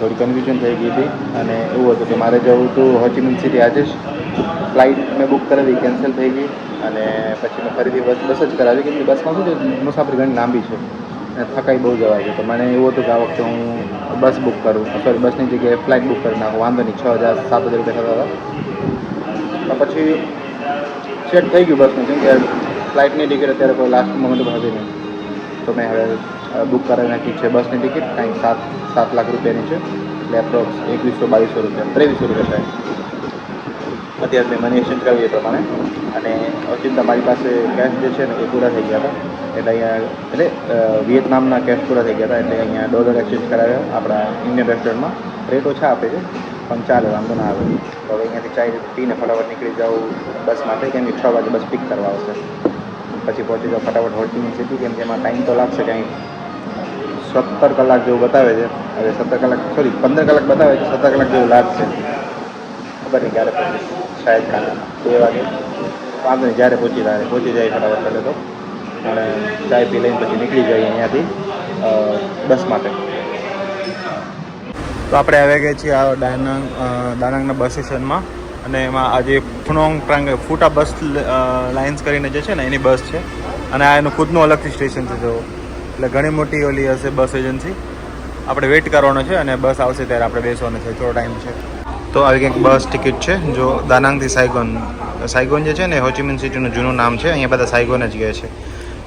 થોડી કન્ફ્યુઝન થઈ ગઈ હતી અને એવું હતું કે મારે જવું હતું હોચિમિન સિટી. આજે જ ફ્લાઇટ મેં બુક કરાવી, કેન્સલ થઈ ગઈ અને પછી મેં ફરીથી બસ જ કરાવી કેમ કે બસમાં શું છે મુસાફરી ઘણી લાંબી છે અને થકાઈ બહુ જવાય છે. તો મને એવું હતું કે આ વખતે હું બસ બુક કરું, સોરી બસની જગ્યાએ ફ્લાઇટ બુક કરી નાખું, વાંધો નહીં 6,000-7,000 રૂપિયા થતા હતા. તો પછી સેટ થઈ ગયું બસનું, કેમ કે ફ્લાઇટની ટિકિટ અત્યારે કોઈ લાસ્ટ મોમેન્ટમાં હતી નહીં. તો મેં હવે બુક કરાવી નાખી છે બસની ટિકિટ, કાંઈક 7 લાખ રૂપિયાની છે, એટલે એપ્રોક્સ 2100-2200 રૂપિયા, 2300 રૂપિયા થાય અત્યારે મેં મની એક્સચેન્જ કરાવી એ પ્રમાણે. અને ઓચિંતા મારી પાસે કેશ જે છે ને એ પૂરા થઈ ગયા હતા, એટલે વિયેતનામના કેશ પૂરા થઈ ગયા હતા, એટલે અહીંયા ડોલર એક્સચેન્જ કરાવ્યા આપણા ઇન્ડિયન રેસ્ટોરન્ટમાં. રેટ ઓછા આપે છે પણ ચાલે, વાંધો ના આવે. તો હવે અહીંયાથી ચાય પીને ફટાફટ નીકળી જાઉં બસ માટે, કેમ કે 6 વાગે બસ પિક કરવા આવશે. પછી પહોંચી જાઉં ફટાફટ હોચિમિન સિટી, કેમ કે એમાં ટાઈમ તો લાગશે કંઈક 17 કલાક જેવું બતાવે છે. હવે 17 કલાક સોરી 15 કલાક બતાવે છે, 17 કલાક જેવું લાગશે. ખબર નહીં ક્યારે પહોંચીશ, શાયદ કાલે 2 વાગે. વાંધો નહીં, જ્યારે પહોંચી જાય ફટાફટ પહેલે તો, અને ચાય પી લઈને પછી નીકળી જઈએ અહીંયાથી બસ માટે. તો આપણે આવી ગયા છીએ આ દાનાંગના બસ સ્ટેશનમાં, અને એમાં આજે ફ્નોંગ ટ્રાંગ ફૂટા બસ લાઇન્સ કરીને જે છે ને એની બસ છે, અને આ એનું ખુદનું અલગથી સ્ટેશન છે. જો એટલે ઘણી મોટી ઓલી હશે બસ એજન્સી. આપણે વેઇટ કરવાનો છે અને બસ આવશે ત્યારે આપણે બેસવાનો છે, થોડો ટાઈમ છે. તો આવી કંઈક બસ ટિકિટ છે. જો દાનાંગથી સાયગોન જે છે ને હોચિમિન સિટીનું જૂનું નામ છે, અહીંયા બધા સાયગોન જ ગયા છે.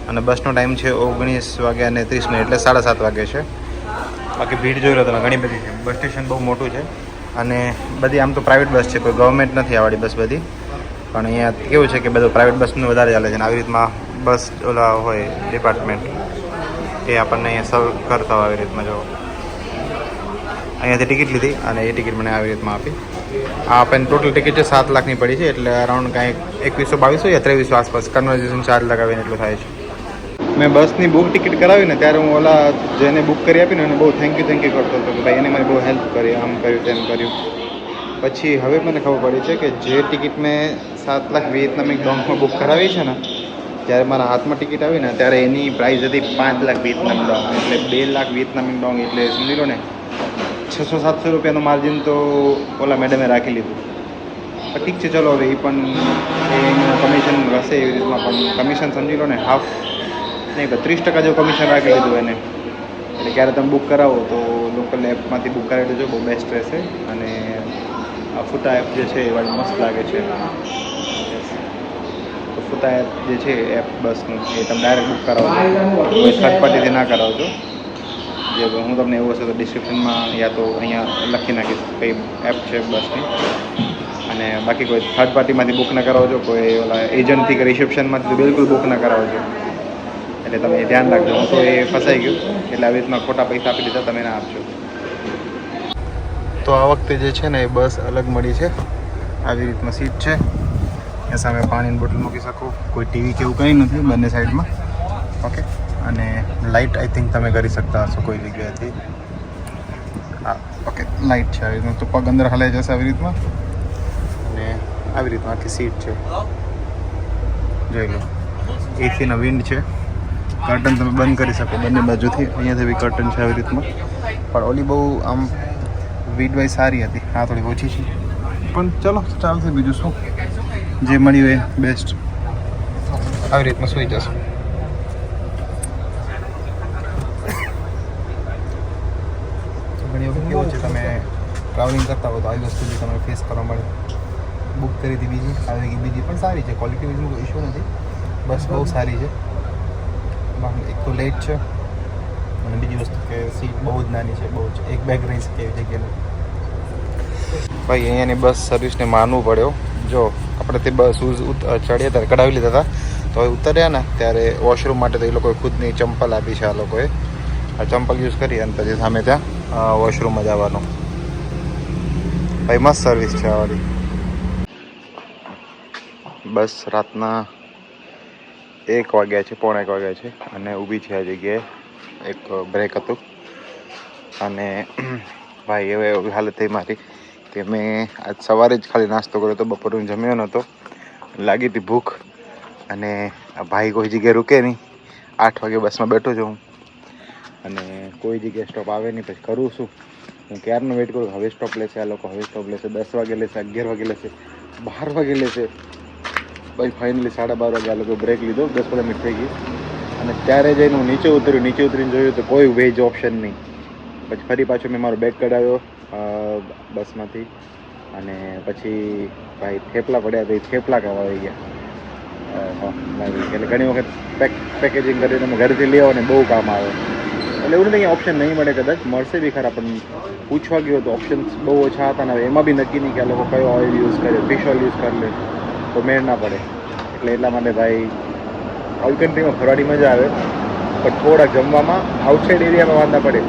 અને બસનો ટાઈમ છે 19:30, એટલે 7:30 વાગે છે. બાકી ભીડ જોઈ લો તમે, ઘણી બધી છે. બસ સ્ટેશન બહુ મોટું છે અને બધી આમ તો પ્રાઇવેટ બસ છે, કોઈ ગવર્મેન્ટ નથી આવડી બસ બધી. પણ અહીંયા કેવું છે કે બધું પ્રાઇવેટ બસનું વધારે ચાલે છે, અને આવી રીતમાં બસ ઓલા હોય ડિપાર્ટમેન્ટ એ આપણને અહીંયા સર્વ કરતા હોય આવી રીતમાં. જો અહીંયાથી ટિકિટ લીધી અને એ ટિકિટ મને આવી રીતમાં આપી. આ આપણને ટોટલ ટિકિટ છે 7 લાખની પડી છે, એટલે અરાઉન્ડ કાંઈક 2100-2200 યા 2300 આસપાસ કન્વર્ઝેશન ચાર્જ લગાવીને એટલું થાય છે. મેં બસની બુક ટિકિટ કરાવી ને ત્યારે હું ઓલા જેને બુક કરી આપીને એને બહુ થેન્ક યુ કરતો હતો કે ભાઈ એને મારી બહુ હેલ્પ કરી, આમ કર્યું તેમ કર્યું. પછી હવે મને ખબર પડી છે કે જે ટિકિટ મેં 7 લાખ વિયેતનામિક ડોંગમાં બુક કરાવી છે ને, જ્યારે મારા હાથમાં ટિકિટ આવી ને ત્યારે એની પ્રાઇસ હતી 5 લાખ વિયેતનામ ડોંગ, એટલે 2 લાખ વિયેતનામિક ડોંગ, એટલે સમજી લો ને 600-700 રૂપિયાનું માર્જિન તો ઓલા મેડમે રાખી લીધું. ઠીક છે, ચલો હવે એ પણ એનું કમિશન હશે એવી રીતમાં, પણ કમિશન સમજી લો ને હાફ નહીં, 30% જેવું કમિશન રાખી લીધું એને. એટલે ક્યારે તમે બુક કરાવો તો લોકલ એપમાંથી બુક કરાવી દેજો, બહુ બેસ્ટ રહેશે. અને આ ફૂટા એપ જે છે એ વાળી મસ્ત લાગે છે. તો ફૂટા એપ જે છે એપ બસનું એ તમે ડાયરેક્ટ બુક કરાવજો, કોઈ થર્ડ પાર્ટીથી ના કરાવજો. જે હું તમને એવું હશે તો ડિસ્ક્રિપ્શનમાં યા તો અહીંયા લખી નાખીશ કઈ એપ છે બસની. અને બાકી કોઈ થર્ડ પાર્ટીમાંથી બુક ના કરાવજો, કોઈ ઓલા એજન્ટથી કે રિસેપ્શનમાંથી તો બિલકુલ બુક ના કરાવજો. એટલે તમે ધ્યાન રાખજો. હું તો એ ફસાઈ ગયું, એટલે આવી રીતના ખોટા પૈસા આપી દીધા, તમે ના આપજો. તો આ વખતે જે છે ને એ બસ અલગ મળી છે. આવી રીતમાં સીટ છે, એ સામે પાણીની બોટલ મૂકી શકો, કોઈ ટીવી કે એવું કંઈ નથી બંને સાઈડમાં. ઓકે, અને લાઇટ આઈ થિંક તમે કરી શકતા હશો કોઈ જગ્યાએથી. હા ઓકે, લાઇટ છે આવી રીતનું, તો પગ અંદર હલાઈ જશે આવી રીતમાં. અને આવી રીતમાં આખી સીટ છે, જોઈ લો. એસીના વિન્ડ છે, કર્ટન તમે બંધ કરી શકો બંને બાજુથી. અહીંયાથી બી કર્ટન છે આવી રીતમાં, પણ ઓલી બહુ આમ વિડવાઈ સારી હતી, આ થોડી ઓછી છે, પણ ચલો ચાલશે. બીજું શું, જે મળ્યું એ બેસ્ટ. આવી રીતમાં સૂઈ જશો. ઘણી વખત કેવું છે તમે ટ્રાવેલિંગ કરતા હો તો આવી વસ્તુ બી તમને ફેસ કરવા મળે. બુક કરી હતી બીજી, આવી ગઈ બીજી, પણ સારી છે. ક્વોલિટી બીજું કોઈ ઇશ્યુ નથી, બસ બહુ સારી છે. એક તો લેટ છે, અને બીજી વસ્તુ કે સીટ બહુ જ નાની છે, બહુ જ એક બેગ રહી શકે એવી જગ્યાએ. ભાઈ અહીંયાની બસ સર્વિસને માનવું પડ્યો. જો આપણે તે બસ ચડ્યા ત્યારે કઢાવી લીધા હતા, તો હવે ઉતર્યા ને ત્યારે વોશરૂમ માટે તો એ લોકોએ ખુદની ચંપલ આપી છે. આ લોકોએ આ ચંપલ યુઝ કરી અને પછી સામે ત્યાં વોશરૂમમાં જવાનું. ભાઈ મસ્ત સર્વિસ છે આ વાળી બસ. રાતના 1 વાગ્યા છે, 1:45 વાગ્યા છે, અને ઊભી છે આ જગ્યાએ. એક બ્રેક હતું, અને ભાઈ હવે એવી હાલત થઈ મારી કે મેં આજ સવારે જ ખાલી નાસ્તો કર્યો હતો, બપોરનું જમ્યો નહોતો. લાગી હતી ભૂખ, અને આ ભાઈ કોઈ જગ્યાએ રૂકે નહીં. 8 વાગે બસમાં બેઠો છું હું, અને કોઈ જગ્યાએ સ્ટોપ આવે નહીં. પછી કરું શું, હું ક્યારનો વેઇટ કરું, હવે સ્ટોપ લેશે આ લોકો, હવે સ્ટોપ લેશે, 10 વાગે લેશે, 11 વાગે લેશે, 12 વાગે લેશે. ભાઈ ફાઇનલી 12:30 વાગે આ લોકો બ્રેક લીધો, 10-15 મિનિટ થઈ ગઈ. અને ત્યારે જઈને હું નીચે ઉતરીને જોયું તો કોઈ વેજ ઓપ્શન નહીં. પછી ફરી પાછું મેં મારો બેગ કઢાવ્યો બસમાંથી, અને પછી ભાઈ થેપલા પડ્યા તો એ થેપલા ખાવા આવી ગયા. એટલે ઘણી વખત પેકેજિંગ કરીને તમે ઘરેથી લઈ આવો ને બહુ કામ આવે. એટલે એવું નથી ઓપ્શન નહીં મળે, કદાચ મળશે બી ખરા, પણ પૂછવા ગયો તો ઓપ્શન્સ બહુ ઓછા હતા ને એમાં બી નક્કી નહીં કે આ લોકો કયો ઓઇલ યુઝ કરે, ફિશ ઓઇલ યુઝ કરી લે તો મેળ ના પડે. એટલે એટલા માટે ભાઈ આવી કન્ટ્રીમાં ફરવાની મજા આવે, પણ થોડાક જમવામાં આઉટસાઇડ એરિયામાં વાંધા પડે.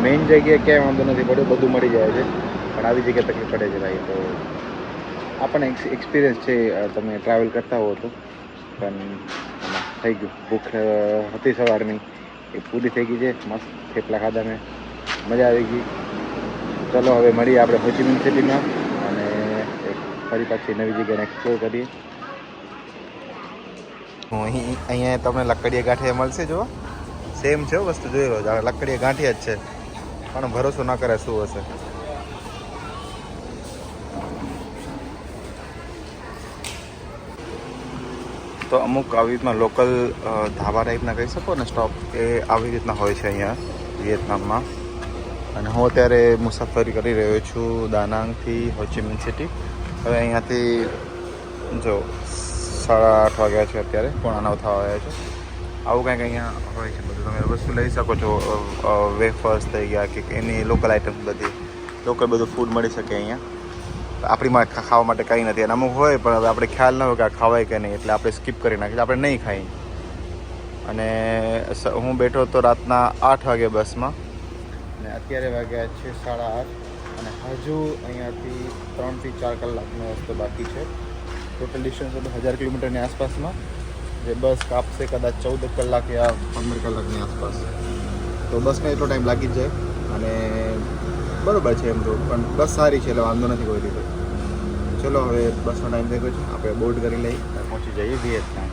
મેઇન જગ્યાએ ક્યાંય વાંધો નથી પડ્યો, બધું મળી જાય છે, પણ આવી જગ્યાએ તકલીફ પડે છે ભાઈ. તો આપણને એક્સપિરિયન્સ છે, તમે ટ્રાવેલ કરતા હો તો. પણ થઈ ગયું, ભૂખ હતી સવારની એ પૂરી થઈ ગઈ છે. મસ્ત થેપલા ખાધા મેં, મજા આવી ગઈ. ચલો હવે મળીએ આપણે હોચીમિન સિટીમાં, અને ફરી પાછી નવી જગ્યાને એક્સપ્લોર કરીએ. હું અહીંયા તમને લકડીયા ગાંઠિયા મળશે, જો સેમ છે વસ્તુ, જોઈ લો લકડીયા ગાંઠિયા જ છે, પણ ભરોસો ના કરે શું હશે. તો અમુક આવી રીતના લોકલ ધાબા ટાઈપના કહી શકો ને સ્ટોપ, એ આવી રીતના હોય છે અહીંયા વિયેતનામમાં. અને હું અત્યારે મુસાફરી કરી રહ્યો છું દાનાંગથી હોચીમિન સિટી. હવે અહીંયાથી જો 8:30 વાગ્યા છે, અત્યારે 8:45 થવા આવ્યા છે. આવું કંઈક અહીંયા હોય છે બધું, તમે વસ્તુ લઈ શકો છો. વેફર્સ થઈ ગયા કે એની લોકલ આઇટમ્સ, બધી લોકલ બધું ફૂડ મળી શકે અહીંયા. આપણી માં ખાવા માટે કંઈ નથી, અને અમુક હોય પણ હવે આપણે ખ્યાલ ન હોય કે આ ખવાય કે નહીં, એટલે આપણે સ્કીપ કરી નાખીએ, આપણે નહીં ખાઈ. અને હું બેઠો હતો રાતના 8 વાગે બસમાં, અને અત્યારે વાગ્યા છે 8:30, અને હજુ અહીંયાથી 3 થી 4 કલાકનો રસ્તો બાકી છે. ટોટલ ડિસ્ટન્સ હતું 1000 કિલોમીટરની આસપાસમાં, જે બસ કાપશે કદાચ 14 કલાક યા 15 કલાકની આસપાસ. તો બસમાં એટલો ટાઈમ લાગી જ જાય, અને બરોબર છે એમ તો, પણ બસ સારી છે એટલે વાંધો નથી કોઈ રીતે. ચલો હવે બસનો ટાઈમ થઈ ગયો છે, આપણે બોર્ડ કરી લઈ પહોંચી જઈએ વિયેતનામ.